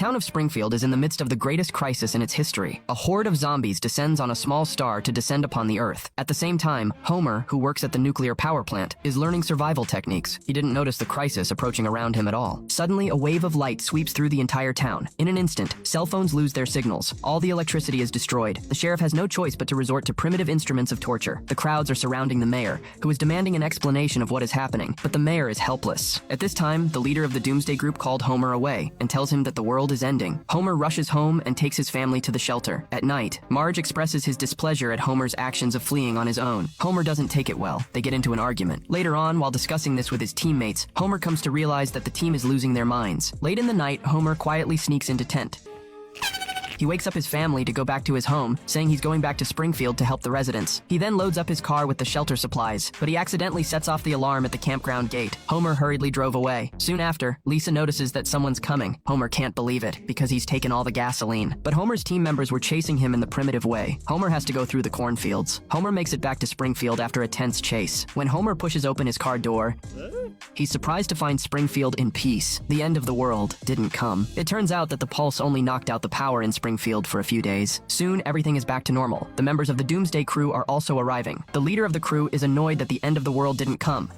town of Springfield is in the midst of the greatest crisis in its history. A horde of zombies descends on a small star to descend upon the Earth. At the same time, Homer, who works at the nuclear power plant, is learning survival techniques. He didn't notice the crisis approaching around him at all. Suddenly, a wave of light sweeps through the entire town. In an instant, cell phones lose their signals. All the electricity is destroyed. The sheriff has no choice but to resort to primitive instruments of torture. The crowds are surrounding the mayor, who is demanding an explanation of what is happening. But the mayor is helpless. At this time, the leader of the Doomsday Group called Homer away and tells him that the world is ending. Homer rushes home and takes his family to the shelter. At night, Marge expresses his displeasure at Homer's actions of fleeing on his own. Homer doesn't take it well. They get into an argument. Later on, while discussing this with his teammates, Homer comes to realize that the team is losing their minds. Late in the night, Homer quietly sneaks into tent. He wakes up his family to go back to his home, saying he's going back to Springfield to help the residents. He then loads up his car with the shelter supplies, but he accidentally sets off the alarm at the campground gate. Homer hurriedly drove away. Soon after, Lisa notices that someone's coming. Homer can't believe it, because he's taken all the gasoline. But Homer's team members were chasing him in the primitive way. Homer has to go through the cornfields. Homer makes it back to Springfield after a tense chase. When Homer pushes open his car door, he's surprised to find Springfield in peace. The end of the world didn't come. It turns out that the pulse only knocked out the power in Springfield for a few days. Soon, everything is back to normal. The members of the Doomsday crew are also arriving. The leader of the crew is annoyed that the end of the world didn't come.